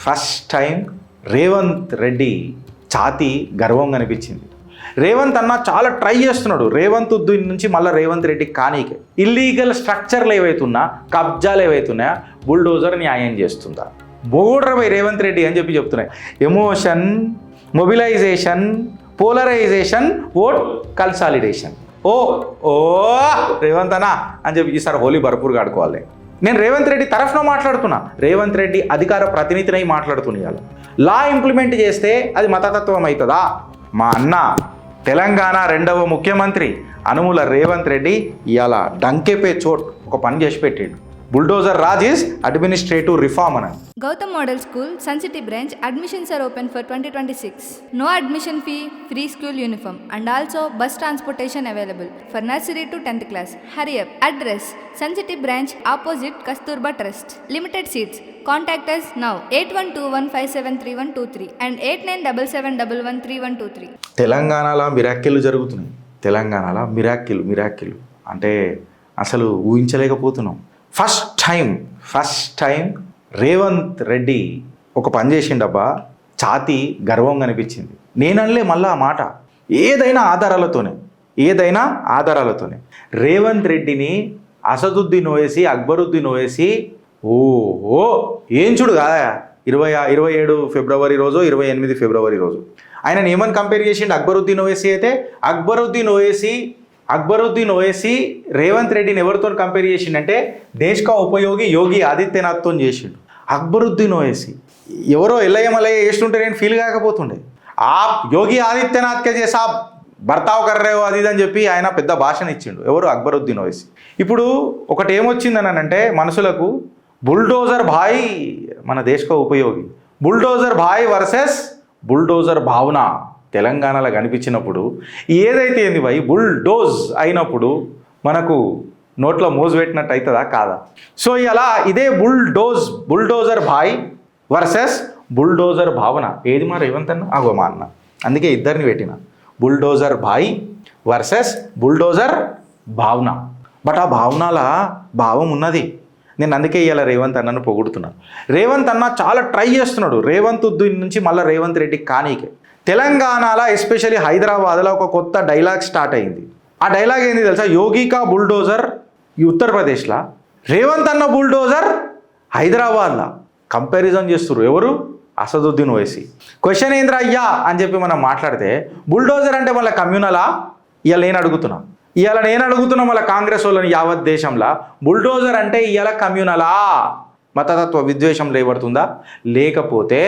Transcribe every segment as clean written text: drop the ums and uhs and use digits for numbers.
First time Revanth Reddy ఛాతీ గర్వంగా అనిపించింది. రేవంత్ అన్న చాలా ట్రై చేస్తున్నాడు రేవంత్ ఉద్దు నుంచి మళ్ళీ రేవంత్ రెడ్డి కానీకే. ఇల్లీగల్ స్ట్రక్చర్లు ఏవైతున్నా, కబ్జాలు ఏవైతున్నాయా, బుల్డోజర్ న్యాయం చేస్తుందా? బోర్డర్పై రేవంత్ రెడ్డి అని చెప్పి చెప్తున్నాయి. Emotion, mobilisation, polarisation, vote consolidation. ఓ ఓ రేవంత్ అన్న అని చెప్పి ఈసారి హోలీ భర్పూర్గా ఆడుకోవాలి. నేను రేవంత్ రెడ్డి తరఫున మాట్లాడుతున్నా, రేవంత్ రెడ్డి అధికార ప్రతినిధినై మాట్లాడుతున్నాను. లా ఇంప్లిమెంట్ చేస్తే అది మతతత్వం అవుతుందా? మా అన్న తెలంగాణ 2వ ముఖ్యమంత్రి అనుముల రేవంత్ రెడ్డి ఇవాళ డంకెపే చోట్ ఒక పని చేసి పెట్టాడు. Bulldozer Raj is administrative reform అని. Gautam Model School, Sun City branch, admissions are open for 2026. No admission fee, free school uniform and also bus transportation available for nursery to 10th class. Hurry up. Address, Sun City branch opposite Kasturba Trust. Limited seats. Contact us now 8121573123 and 8977113123. తెలంగాణలో miracle జరుగుతున్నాయి. తెలంగాణలో miracle అంటే అసలు ఊహించలేకపోతున్నాం. First time Revanth Reddy ఒక పని చేసిండబ్బా, ఛాతీ గర్వంగా అనిపించింది. నేనలే మళ్ళీ ఆ మాట ఏదైనా ఆధారాలతోనే రేవంత్ రెడ్డిని అసదుద్దీన్ ఓవైసీ, అక్బరుద్దీన్ ఓవైసీ ఏం చూడు కదా 27 ఫిబ్రవరి రోజు 28 ఫిబ్రవరి రోజు ఆయన ఏమని కంపేర్ చేసిండు? అక్బరుద్దీన్ ఓవైసీ అయితే అక్బరుద్దీన్ ఓవైసీ రేవంత్ రెడ్డిని ఎవరితో కంపేర్ చేసిండంటే దేశ్ కా ఉపయోగి యోగి ఆదిత్యనాథ్తో చేసిండు. అక్బరుద్దీన్ ఓవైసీ ఎవరో ఎల్లయ్యమలయ్య వేస్తుంటే నేను ఫీల్ కాకపోతుండే. ఆ యోగి ఆదిత్యనాథ్కే చేసా బర్తావ్ కర్రేవో అది అని చెప్పి ఆయన పెద్ద భాషను ఇచ్చిండు. ఎవరు? అక్బరుద్దీన్ ఓవైసీ. ఇప్పుడు ఒకటి ఏమొచ్చిందని అంటే మనసులకు బుల్డోజర్ భాయ్ మన దేశ్ కా ఉపయోగి, బుల్డోజర్ భాయ్ వర్సెస్ బుల్డోజర్ భావన తెలంగాణలో కనిపించినప్పుడు ఏదైతే ఏంది భయ్ బుల్డోజ్ అయినప్పుడు మనకు నోట్లో మోజు పెట్టినట్టు అవుతుందా కాదా? సో ఇలా ఇదే బుల్డోజర్ భాయ్ వర్సెస్ బుల్డోజర్ భావన. ఏది మా రేవంత్ అన్న? అగో మా అన్న. అందుకే ఇద్దరిని పెట్టిన, బుల్డోజర్ భాయ్ వర్సెస్ బుల్డోజర్ భావన. బట్ ఆ భావనల భావం ఉన్నది. నేను అందుకే ఇవాళ రేవంత్ అన్నను పొగుడుతున్నాను. రేవంత్ అన్న చాలా ట్రై చేస్తున్నాడు రేవంత్ ఉద్దు నుంచి మళ్ళీ రేవంత్ రెడ్డి కానీకే. తెలంగాణలో ఎస్పెషల్లీ హైదరాబాద్లో ఒక కొత్త డైలాగ్ స్టార్ట్ అయింది. ఆ డైలాగ్ ఏంది తెలుసా? యోగి కా బుల్డోజర్ ఈ ఉత్తరప్రదేశ్లో, రేవంత్ అన్న బుల్డోజర్ హైదరాబాద్లో. కంపారిజన్ చేస్తున్నారు ఎవరు? అసదుద్దీన్ ఓవైసీ. క్వశ్చన్ ఏంద్రా అయ్యా అని చెప్పి మనం మాట్లాడితే బుల్డోజర్ అంటే మళ్ళీ కమ్యూనలా? ఇవాళ నేను అడుగుతున్నా మళ్ళీ కాంగ్రెస్ వాళ్ళని యావత్ దేశంలో బుల్డోజర్ అంటే ఇవాళ కమ్యూనలా? మతతత్వ విద్వేషం లేబడుతుందా? లేకపోతే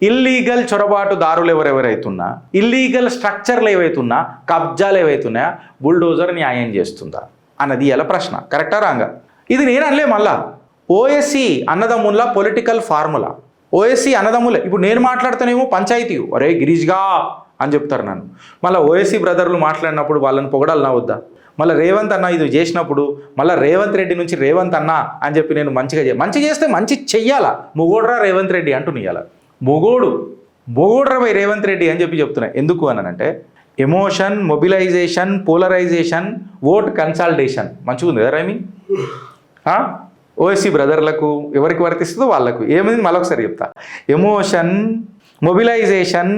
ఇల్లీగల్ చొరబాటుదారులు ఎవరెవరైతున్నా, ఇల్లీగల్ స్ట్రక్చర్లు ఏవైతున్నా, కబ్జాలు ఏవైతున్నాయా, బుల్డోజర్ న్యాయం చేస్తుందా అన్నది ఎలా ప్రశ్న. కరెక్టా రాంగా? ఇది నేను అనలే. మళ్ళా ఓఎస్సీ అన్నదమ్ముల పొలిటికల్ ఫార్ములా. ఓఎస్సీ అన్నదమ్ములే. ఇప్పుడు నేను మాట్లాడుతానేమో పంచాయతీ ఒరే గిరీష్గా అని చెప్తారు నన్ను. మళ్ళీ ఓఎస్సీ బ్రదర్లు మాట్లాడినప్పుడు వాళ్ళని పొగడాలన్నా వద్దా? మళ్ళీ రేవంత్ అన్న ఇది చేసినప్పుడు మళ్ళీ రేవంత్ రెడ్డి నుంచి రేవంత్ అన్న అని చెప్పి నేను మంచి చేస్తే మంచి చెయ్యాలా? మొగోడ్రా రేవంత్ రెడ్డి అంటున్నా. ఇవాళ మొగోడ్రపై రేవంత్ రెడ్డి అని చెప్పి చెప్తున్నా. ఎందుకు అనంటే emotion, mobilisation, polarisation, vote consolidation. మంచిగా ఉంది కదా రైమింగ్? ఓఎస్సీ బ్రదర్లకు ఎవరికి వర్తిస్తుందో వాళ్ళకు ఏమైంది మళ్ళొకసారి చెప్తా. Emotion, mobilisation,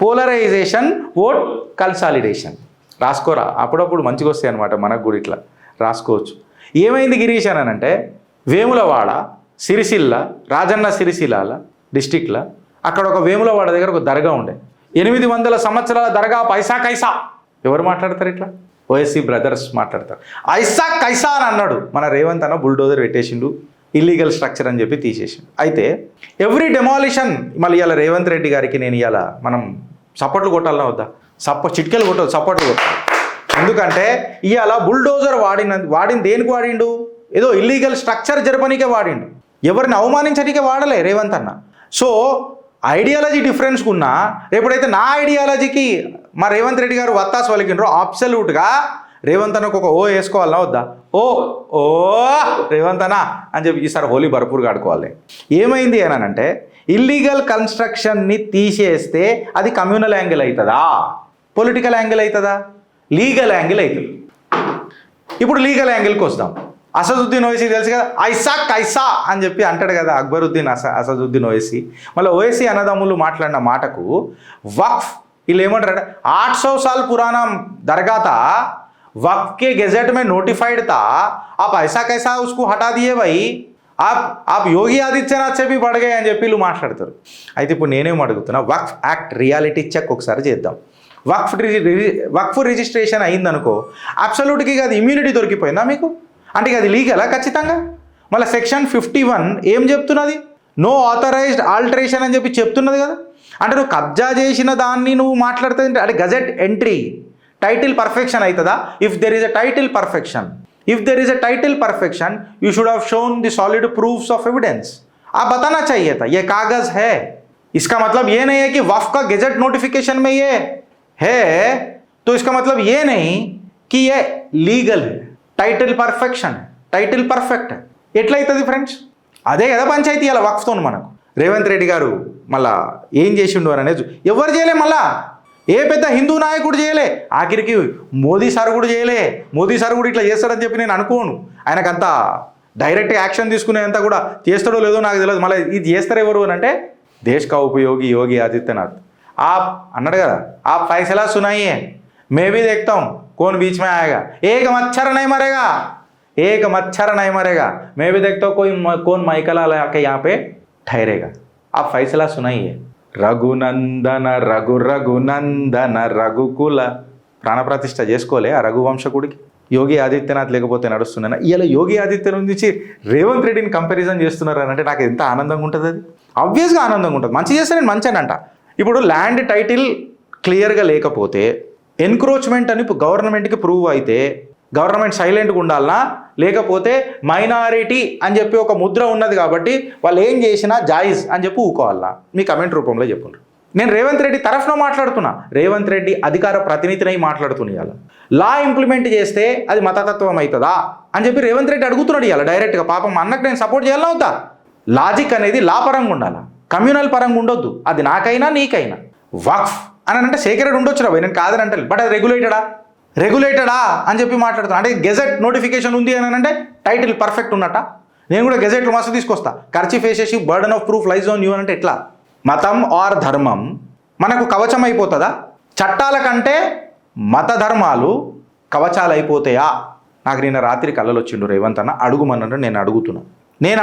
polarisation, vote consolidation. రాసుకోరా, అప్పుడప్పుడు మంచిగా వస్తాయి అనమాట. మనకు కూడా ఇట్లా రాసుకోవచ్చు. ఏమైంది గిరీష్ అని అంటే వేములవాడ, సిరిసిల్ల, రాజన్న సిరిసిల్ల డిస్టిక్లో అక్కడ ఒక వేములవాడ దగ్గర ఒక దర్గా ఉండే. 800 సంవత్సరాల దర్గా పైసా కైసా. ఎవరు మాట్లాడతారు ఇట్లా? ఓఎస్సీ బ్రదర్స్ మాట్లాడతారు. ఐసా కైసా అని అన్నాడు. మన రేవంత్ అన్న బుల్డోజర్ పెట్టేసిండు, ఇల్లీగల్ స్ట్రక్చర్ అని చెప్పి తీసేసిండు. అయితే ఎవ్రీ డెమాలిషన్ మళ్ళీ ఇవాళ రేవంత్ రెడ్డి గారికి నేను ఇవాళ మనం సపోర్ట్లు కొట్టాలన్నా వద్దా? చిట్కెలు కొట్టదు, సపోర్ట్లు కొట్టాలి. ఎందుకంటే ఇవాళ బుల్డోజర్ వాడింది దేనికి వాడిండు? ఏదో ఇల్లీగల్ స్ట్రక్చర్ జరపనీకే వాడిండు, ఎవరిని అవమానించడానికే వాడలే రేవంత్ అన్న. సో ఐడియాలజీ డిఫరెన్స్ ఉన్నా ఎప్పుడైతే నా ఐడియాలజీకి మా రేవంత్ రెడ్డి గారు వత్తాసు వలికిండ్రో అబ్సల్యూట్గా రేవంత్ అన్నకు ఒక ఓ వేసుకోవాలన్నా వద్దా? ఓ రేవంత్ అన్న అని చెప్పి ఈసారి హోలీ భర్పూర్గా ఆడుకోవాలి. ఏమైంది అని అంటే ఇల్లీగల్ కన్స్ట్రక్షన్ని తీసేస్తే అది కమ్యూనల్ యాంగిల్ అవుతుందా, పొలిటికల్ యాంగిల్ అవుతుందా, లీగల్ యాంగిల్ అవుతుంది. ఇప్పుడు లీగల్ యాంగిల్కి వస్తాం. అసదుద్దీన్ ఓవైసీ తెలుసు కదా, ఐసా కైసా అని చెప్పి అంటాడు కదా అక్బరుద్దీన్ అసదుద్దీన్ ఓవైసీ. మళ్ళీ ఓవైసీ అన్నదమ్ములు మాట్లాడిన మాటకు వక్ఫ్ వీళ్ళు ఏమంటారంటే 800 साल पुराना दरगाह था, वक्फ के गैजेट में नोटिफाइड था, आप ऐसा कैसा उसको हटा दिए भाई, आप యోగి ఆదిత్యనాథ్ చెప్పి పడగాయి అని చెప్పి వీళ్ళు మాట్లాడతారు. అయితే ఇప్పుడు నేనేం అడుగుతున్నా, వక్ఫ్ యాక్ట్ రియాలిటీ చెక్ ఒకసారి చేద్దాం. వక్ఫ్ రిజిస్ట్రేషన్ అయిందనుకో, అబ్సల్యూట్గా అది ఇమ్యూనిటీ దొరికిపోయిందా మీకు? అంటే అది లీగలా ఖచ్చితంగా? మళ్ళీ సెక్షన్ 51 ఏం చెప్తున్నది? నో ఆథరైజ్డ్ ఆల్టరేషన్ అని చెప్పి చెప్తున్నది కదా. అంటే నువ్వు కబ్జా చేసిన దాన్ని నువ్వు మాట్లాడుతుంది అంటే గజెట్ ఎంట్రీ టైటిల్ పర్ఫెక్షన్ అవుతుందా? If there is a title perfection you should have shown the solid proofs of evidence. आप बताना चाहिए था ये कागज है. इसका मतलब ये नहीं है कि वक्फ का गजट नोटिफिकेशन में ये है तो इसका मतलब ये नहीं कि ये लीगल है. టైటిల్ పర్ఫెక్షన్, టైటిల్ పర్ఫెక్ట్ ఎట్లయితుంది ఫ్రెండ్స్? అదే కదా పంచాయతీ అలా వక్ఫ్తో మనకు. రేవంత్ రెడ్డి గారు మళ్ళా ఏం చేసిండు అని అనేది ఎవరు చేయలే, మళ్ళా ఏ పెద్ద హిందూ నాయకుడు చేయలే, ఆఖరికి మోదీ సార్ కూడా చేయలే. మోదీ సార్ కూడా ఇట్లా చేస్తాడని చెప్పి నేను అనుకోను. ఆయనకంతా డైరెక్ట్ యాక్షన్ తీసుకునేంత కూడా చేస్తాడో లేదో నాకు తెలియదు. మళ్ళీ ఇది చేస్తారు ఎవరు అని అంటే దేశ్ కా ఉపయోగి యోగి ఆదిత్యనాథ్. आप అన్నాడు కదా, आप फैसला सुनाइए मैं भी देखता हूँ कौन बीच में आएगा, एक मच्छर नहीं मरेगा, मैं भी देखता हूँ कौन माइकला लाके यहाँ पे ठहरेगा. आप फैसला सुनाइए. రఘునందన రఘునందన రఘుకుల ప్రాణప్రతిష్ఠ చేసుకోలే ఆ రఘువంశకుడికి. యోగి ఆదిత్యనాథ్ లేకపోతే నడుస్తున్నాను. ఇలా యోగి ఆదిత్యనాథ్ నుంచి రేవంత్ రెడ్డిని కంపారిజన్ చేస్తున్నారు అని అంటే నాకు ఎంత ఆనందంగా ఉంటుంది. అది ఆబ్వియస్గా ఆనందంగా ఉంటుంది. మంచి చేస్తే నేను మంచి అంట. ఇప్పుడు ల్యాండ్ టైటిల్ క్లియర్గా లేకపోతే ఎన్క్రోచ్మెంట్ అని గవర్నమెంట్కి ప్రూవ్ అయితే గవర్నమెంట్ సైలెంట్గా ఉండాలనా, లేకపోతే మైనారిటీ అని చెప్పి ఒక ముద్ర ఉన్నది కాబట్టి వాళ్ళు ఏం చేసినా జాయిజ్ అని చెప్పి ఊకోవాలనా? మీ కమెంట్ రూపంలో చెప్పండి. నేను రేవంత్ రెడ్డి తరఫున మాట్లాడుతున్నా, రేవంత్ రెడ్డి అధికార ప్రతినిధినై మాట్లాడుతున్నా. ఇవాళ లా ఇంప్లిమెంట్ చేస్తే అది మతతత్వం అవుతుందా అని చెప్పి రేవంత్ రెడ్డి అడుగుతున్నాడు ఇవాళ డైరెక్ట్గా. పాపం అన్నకు నేను సపోర్ట్ చేయాలని అవుతా. లాజిక్ అనేది లా పరంగా ఉండాలి, కమ్యూనల్ పరంగా ఉండొద్దు. అది నాకైనా నీకైనా. వక్ఫ్ అని అంటే సేక్రెడ్ ఉండొచ్చు రా, నేను కాదని అంటే, బట్ అది రెగ్యులేటెడా అని చెప్పి మాట్లాడుతున్నా. అంటే గెజెట్ నోటిఫికేషన్ ఉంది అని అంటే టైటిల్ పర్ఫెక్ట్ ఉన్నట్ట. నేను కూడా గెజెట్లు మస్తు తీసుకొస్తా. ఖర్చు వేసేసి burden of proof లైజ్ on you అంటే ఎట్లా? మతం ఆర్ ధర్మం మనకు కవచం అయిపోతుందా? చట్టాల కంటే మత ధర్మాలు కవచాలు అయిపోతాయా? నాకు నిన్న రాత్రి కళ్ళలు వచ్చిండు రేవంత్ అన్న, అడుగుమన్నాడు. నేను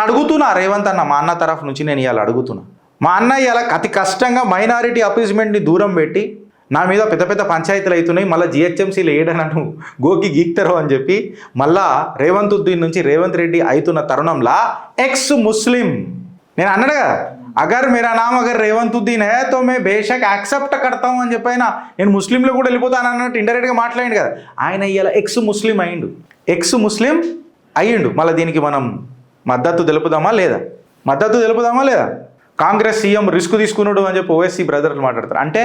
అడుగుతున్నా రేవంత్ అన్న, మా అన్న తరఫు నుంచి నేను ఇవాళ అడుగుతున్నా. మా అన్న ఇవాళ అతి కష్టంగా మైనారిటీ అపీజ్మెంట్ని దూరం పెట్టి నా మీద పెద్ద పెద్ద పంచాయతీలు అవుతున్నాయి, మళ్ళీ జిహెచ్ఎంసీలు ఏడ నన్ను గోకి గీక్తారు అని చెప్పి మళ్ళా రేవంత్ ఉద్దీన్ నుంచి రేవంత్ రెడ్డి అవుతున్న తరుణంలా ఎక్స్ ముస్లిం నేను అన్నాడు కదా, అగర్ మేరా నామ్ అగర్ రేవంత్ ఉద్దీన్ హే తో మే బేషక్ యాక్సెప్ట్ కడతాం అని చెప్పి ఆయన నేను ముస్లింలో కూడా వెళ్ళిపోతాను అన్నట్టు ఇండైరెక్ట్గా మాట్లాడిండు కదా. ఆయన ఇవాళ ఎక్స్ ముస్లిం అయ్యిండు. మళ్ళీ దీనికి మనం మద్దతు తెలుపుదామా లేదా? కాంగ్రెస్ సీఎం రిస్క్ తీసుకున్నాడు అని చెప్పి ఓవైసీ బ్రదర్లు మాట్లాడతారు. అంటే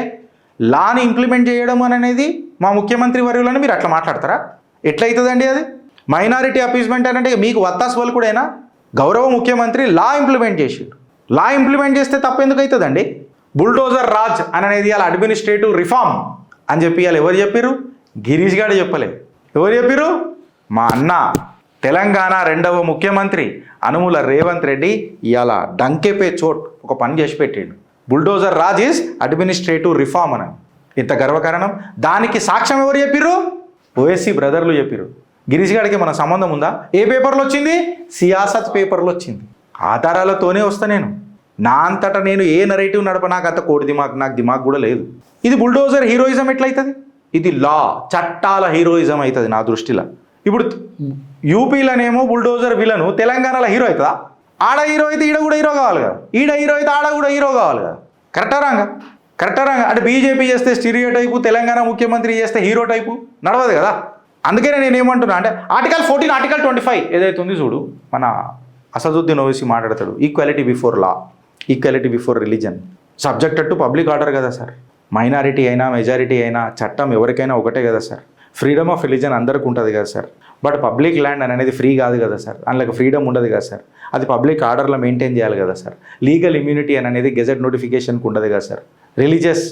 లాని ఇంప్లిమెంట్ చేయడం అనేది మా ముఖ్యమంత్రి వర్యులని మీరు అట్లా మాట్లాడతారా? ఎట్లయితుందండి అది? మైనారిటీ అపీజ్మెంట్ అని అంటే మీకు వత్తాస్ వాళ్ళు కూడా గౌరవ ముఖ్యమంత్రి లా ఇంప్లిమెంట్ చేస్తే తప్పు ఎందుకు అవుతుందండి? బుల్డోజర్ రాజ్ అనేది అలా అడ్మినిస్ట్రేటివ్ రిఫార్మ్ అని చెప్పి ఇవాళ ఎవరు చెప్పారు? గిరీష్ గారు చెప్పలే. ఎవరు చెప్పారు? మా అన్న తెలంగాణ 2వ ముఖ్యమంత్రి అనుముల రేవంత్ రెడ్డి ఇవాళ డంకెపే చోట్ ఒక పని చేసి పెట్టిండు. Bulldozer Raj is administrative reform అని. ఇంత గర్వకారణం. దానికి సాక్ష్యం ఎవరు చెప్పిర్రు? ఓఎస్సీ బ్రదర్లు చెప్పిర్రు. గిరీష్ గారికి మన సంబంధం ఉందా? ఏ పేపర్లో వచ్చింది? సియాసత్ పేపర్లో వచ్చింది. ఆధారాలతోనే వస్తా నేను. నా అంతటా నేను ఏ నరేటివ్ నడప, నాకు అంత కోటి దిమాగ్, నాకు దిమాగ్ కూడా లేదు. ఇది బుల్డోజర్ హీరోయిజం ఎట్లయితుంది? ఇది లా చట్టాల హీరోయిజం అవుతుంది నా దృష్టిలో. ఇప్పుడు యూపీలోనేమో బుల్డోజర్ విలను, తెలంగాణలో హీరో అవుతుందా? ఆడ హీరో అయితే ఈడ కూడా హీరో కావాలి కదా, ఈడ హీరో అయితే ఆడ కూడా హీరో కావాలి కదా. కరెక్టా రాంగా? అంటే బీజేపీ చేస్తే స్టీరియో టైపు, తెలంగాణ ముఖ్యమంత్రి చేస్తే హీరో టైపు నడవదు కదా. అందుకనే నేను ఏమంటున్నా అంటే ఆర్టికల్ 14, ఆర్టికల్ 25 ఏదైతే ఉంది చూడు, మన అసదుద్దీన్ ఓవైసీ మాట్లాడతాడు, equality before law, equality before religion, subjected to public order కదా సార్. మైనారిటీ అయినా మెజారిటీ అయినా చట్టం ఎవరికైనా ఒకటే కదా సార్. ఫ్రీడమ్ ఆఫ్ రిలీజన్ అందరికీ ఉంటుంది కదా సార్. బట్ పబ్లిక్ ల్యాండ్ అనేది ఫ్రీ కాదు కదా సార్, అందులో ఫ్రీడమ్ ఉండదు కదా సార్. అది పబ్లిక్ ఆర్డర్లో మెయింటైన్ చేయాలి కదా సార్. లీగల్ ఇమ్యూనిటీ అనేది గెజెట్ నోటిఫికేషన్కి ఉండదు కదా సార్. రిలీజియస్,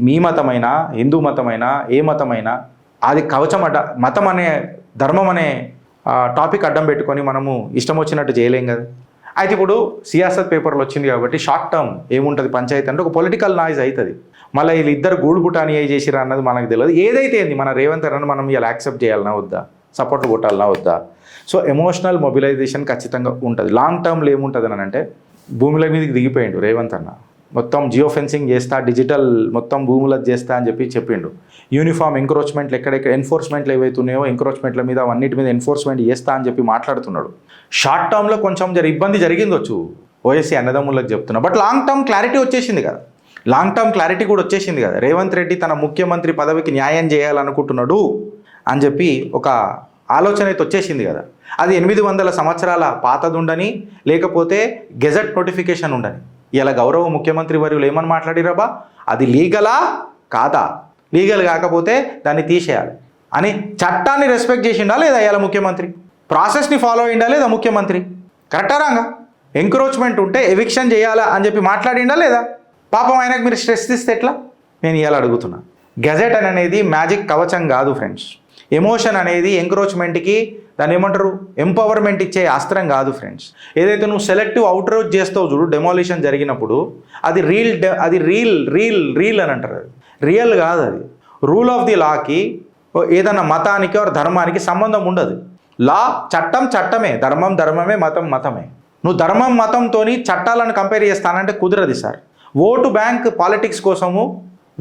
మీ మతమైనా హిందూ మతమైనా ఏ మతమైనా అది కవచం మతం అనే ధర్మం అనే టాపిక్ అడ్డం పెట్టుకొని మనము ఇష్టం వచ్చినట్టు చేయలేం కదా. అయితే ఇప్పుడు సియాసత్ పేపర్లో వచ్చింది కాబట్టి షార్ట్ టర్మ్ ఏముంటుంది పంచాయతీ అంటే ఒక పొలిటికల్ నాయిస్ అవుతుంది. మళ్ళీ వీళ్ళిద్దరు గూడుబుటాని ఏ చేసిరా అన్నది మనకు తెలియదు. ఏదైతే ఏంది మన రేవంత్ రెడ్డిని మనం ఇలా యాక్సెప్ట్ చేయాలన్నా వద్దా, సపోర్ట్ కొట్టాలన్నా వద్దా. సో ఎమోషనల్ మొబిలైజేషన్ ఖచ్చితంగా ఉంటుంది. లాంగ్ టర్మ్లో ఏముంటుంది అని అంటే భూముల మీదకి దిగిపోయిండు రేవంత్ అన్న, మొత్తం జియో ఫెన్సింగ్ చేస్తా, డిజిటల్ మొత్తం భూములకు చేస్తా అని చెప్పిండు. యూనిఫామ్ ఎంక్రోచ్మెంట్లు ఎక్కడెక్కడ ఎన్ఫోర్స్మెంట్లు ఏవైతున్నాయో ఎంక్రోచ్మెంట్ల మీద అన్నిటి మీద ఎన్ఫోర్స్మెంట్ చేస్తా అని చెప్పి మాట్లాడుతున్నాడు. షార్ట్ టర్మ్లో కొంచెం ఇబ్బంది జరిగిందొచ్చు ఓఎస్సీ అన్నదమ్ములకు చెప్తున్నా, బట్ లాంగ్ టర్మ్ క్లారిటీ వచ్చేసింది కదా. లాంగ్ టర్మ్ క్లారిటీ కూడా వచ్చేసింది కదా. రేవంత్ రెడ్డి తన ముఖ్యమంత్రి పదవికి న్యాయం చేయాలనుకుంటున్నాడు అని చెప్పి ఒక ఆలోచన అయితే వచ్చేసింది కదా. అది 800 సంవత్సరాల పాతదుండని, లేకపోతే గెజెట్ నోటిఫికేషన్ ఉండని. ఇలా గౌరవ ముఖ్యమంత్రి వర్యులు ఏమని మాట్లాడిరాబా, అది లీగలా కాదా, లీగల్ కాకపోతే దాన్ని తీసేయాలి అని చట్టాన్ని రెస్పెక్ట్ చేసిండా లేదా ఇలా ముఖ్యమంత్రి, ప్రాసెస్ని ఫాలో అయిందా లేదా ముఖ్యమంత్రి, కరెక్టా రాంగా. ఎంక్రోచ్మెంట్ ఉంటే ఎవిక్షన్ చేయాలా అని చెప్పి మాట్లాడిండా లేదా. పాపం ఆయనకు మీరు స్ట్రెస్ ఇస్తే ఎట్లా, నేను ఇవాళ అడుగుతున్నా. గెజెట్ అనేది మ్యాజిక్ కవచం కాదు ఫ్రెండ్స్. ఎమోషన్ అనేది ఎంక్రోచ్మెంట్కి దాన్ని ఏమంటారు ఎంపవర్మెంట్ ఇచ్చే అస్త్రం కాదు ఫ్రెండ్స్. ఏదైతే నువ్వు సెలెక్టివ్ అవుట్రోచ్ చేస్తావు చూడు డెమాలిషన్ జరిగినప్పుడు, అది రీల్ అని అంటారు. అది రియల్ కాదు. అది రూల్ ఆఫ్ ది లాకి ఏదైనా మతానికి ఆర్ ధర్మానికి సంబంధం ఉండదు. లా చట్టం చట్టమే, ధర్మం ధర్మమే, మతం మతమే. నువ్వు ధర్మం మతంతోని చట్టాలను కంపేర్ చేస్తానంటే కుదరదు సార్. ఓటు బ్యాంక్ పాలిటిక్స్ కోసము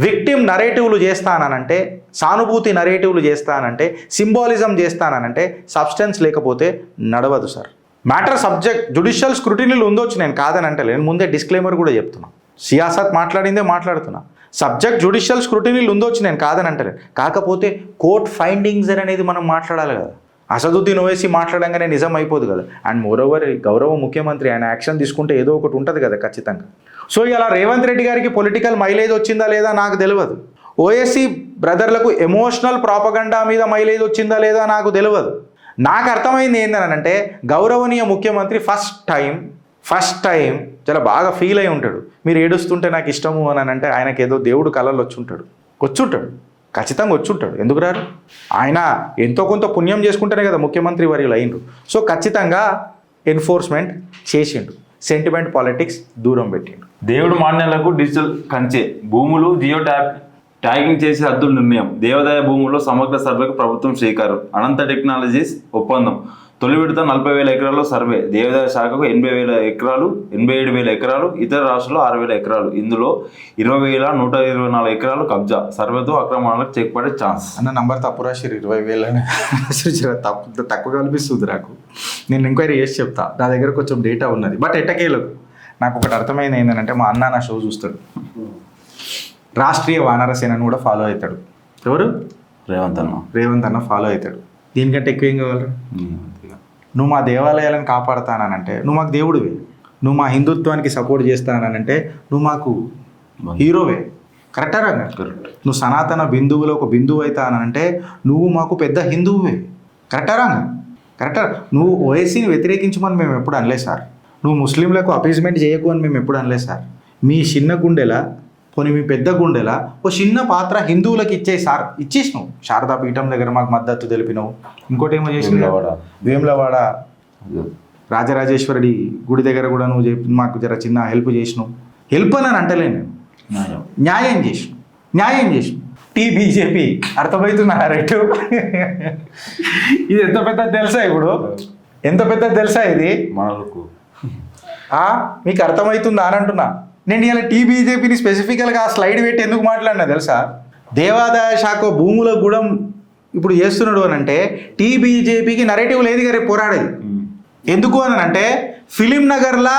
విక్టిమ్ నరేటివ్లు చేస్తానంటే, సానుభూతి నరేటివ్లు చేస్తానంటే, సింబాలిజం చేస్తానంటే సబ్స్టెన్స్ లేకపోతే నడవదు సార్. మ్యాటర్ సబ్జెక్ట్ జుడిషియల్ స్క్రూటినీలు ఉందొచ్చు, నేను కాదని అంటే నేను ముందే డిస్క్లైమర్ కూడా చెప్తున్నా. సియాసత్ మాట్లాడిందే మాట్లాడుతున్నా. సబ్జెక్ట్ జుడిషియల్ స్క్రూటినీలు ఉందొచ్చు, నేను కాదని అంటలేదు. కాకపోతే కోర్ట్ ఫైండింగ్స్ అనేది మనం మాట్లాడాలి కదా. అసదుద్దీన్ ఓవైసీ మాట్లాడంగానే నిజం అయిపోదు కదా. అండ్ మోరోవర్ గౌరవ ముఖ్యమంత్రి ఆయన యాక్షన్ తీసుకుంటే ఏదో ఒకటి ఉంటుంది కదా ఖచ్చితంగా. సో ఇలా రేవంత్ రెడ్డి గారికి పొలిటికల్ మైలేజ్ వచ్చిందా లేదా నాకు తెలియదు. ఓఎస్సీ బ్రదర్లకు ఎమోషనల్ ప్రాపగండా మీద మైలేజ్ వచ్చిందా లేదా నాకు తెలియదు. నాకు అర్థమైంది ఏంటనంటే గౌరవనీయ ముఖ్యమంత్రి ఫస్ట్ టైం చాలా బాగా ఫీల్ అయి ఉంటాడు. మీరు ఏడుస్తుంటే నాకు ఇష్టము అని అంటే ఆయనకి ఏదో దేవుడు కళలు వచ్చుంటాడు ఖచ్చితంగా వచ్చుంటాడు. ఎందుకు రారు? ఆయన ఎంతో కొంత పుణ్యం చేసుకుంటేనే కదా ముఖ్యమంత్రి వర్యులు అయిండు. సో ఖచ్చితంగా ఎన్ఫోర్స్మెంట్ చేసిండు, సెంటిమెంట్ పాలిటిక్స్ దూరం పెట్టిండు. దేవుడు మాన్యాలకు డిజిటల్ కంచె, భూములు జియో ట్యాగింగ్ చేసే హద్దుల నిర్ణయం, దేవాదాయ భూముల్లో సమగ్ర సర్వేకు ప్రభుత్వం శ్రీకారం, అనంత టెక్నాలజీస్ ఒప్పందం, తొలి విడత 40,000 ఎకరాల్లో సర్వే, దేవాదాయ శాఖకు 80,000 ఎకరాలు, 87,000 ఎకరాలు, ఇతర రాష్ట్రాల్లో 6,000 ఎకరాలు, ఇందులో 20,124 ఎకరాలు కబ్జా, సర్వేతో అక్రమాలకు చెక్ పడే ఛాన్స్. అన్న నంబర్ తప్పు రాసిరు, 20,000 తక్కువ కనిపిస్తుంది నాకు. నేను ఎంక్వైరీ చేసి చెప్తా, నా దగ్గర కొంచెం డేటా ఉన్నది. బట్ ఎట్టకేలకు నాకు ఒకటి అర్థమైంది ఏంటంటే, మా అన్న నా షో చూస్తాడు, రాష్ట్రీయ వానర సేనను కూడా ఫాలో అవుతాడు. ఎవరు? రేవంత్ అన్న ఫాలో అవుతాడు. దీనికంటే ఎక్కువ ఏం కావాలి? నువ్వు మా దేవాలయాలను కాపాడుతానంటే నువ్వు మాకు దేవుడివే. నువ్వు మా హిందుత్వానికి సపోర్ట్ చేస్తానంటే నువ్వు మాకు హీరోవే. కరెక్టా రంగా? నువ్వు సనాతన బిందువులో ఒక బిందువు అవుతానంటే నువ్వు మాకు పెద్ద హిందువువే. కరెక్టా రంగా? కరెక్టా? నువ్వు ఓఎస్సీని వ్యతిరేకించమని మేము ఎప్పుడు అనలేదు సార్. నువ్వు ముస్లింలకు అపీజ్మెంట్ చేయకు అని మేము ఎప్పుడు అనలేదు సార్. మీ చిన్న గుండెలా పోనీ మీ పెద్ద గుండెలా ఓ చిన్న పాత్ర హిందువులకు సార్ ఇచ్చేసినావు. శారదా పీఠం దగ్గర మాకు మద్దతు తెలిపినావు. ఇంకోటి ఏమో చేసినావు, వేములవాడ రాజరాజేశ్వరుడి గుడి దగ్గర కూడా నువ్వు చెప్పి మాకు జర చిన్న హెల్ప్ చేసినావు. హెల్ప్ అని అంటలేను, నేను న్యాయం చేసినావు. బీజేపీ అర్థమవుతున్నా రైట్? ఇది ఎంత పెద్దది తెలుసా? ఇప్పుడు ఎంత పెద్దది తెలుసా ఇది మనకు? మీకు అర్థమవుతుందా అని అంటున్నా నేను. ఇలా బీజేపీని స్పెసిఫికల్గా స్లైడ్ పెట్టి ఎందుకు మాట్లాడినా తెలుసా? దేవాదాయ శాఖ భూములకు కూడా ఇప్పుడు చేస్తున్నాడు అని అంటే బీజేపీకి నరేటివ్ లేదు కదా పోరాడేది. ఎందుకు అని అంటే ఫిలిం నగర్లా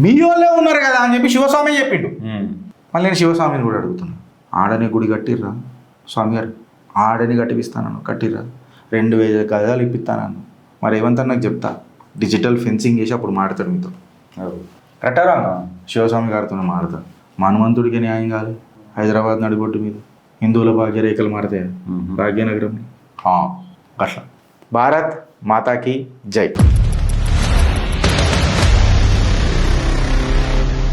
మీ వాళ్ళే ఉన్నారు కదా అని చెప్పి శివస్వామి చెప్పిండు. మళ్ళీ నేను శివస్వామిని కూడా అడుగుతున్నా, ఆడని గుడి కట్టిర్రా స్వామి గారు? ఆడని కట్టిపిస్తాను, కట్టిర్రా? 2,000 గజాలు ఇప్పిస్తాను. మరి ఏమంతా నాకు చెప్తా, డిజిటల్ ఫెన్సింగ్ చేసి అప్పుడు మాడతాడు మీతో. కట్టారా శివస్వామి గారితో మాడతా? హనుమంతుడికి న్యాయం కాదు. హైదరాబాద్ నడిబొట్టు మీద హిందువుల భాగ్యరేఖలు మారతాయి భాగ్యనగరం. అట్లా. భారత్ మాతాకి జై.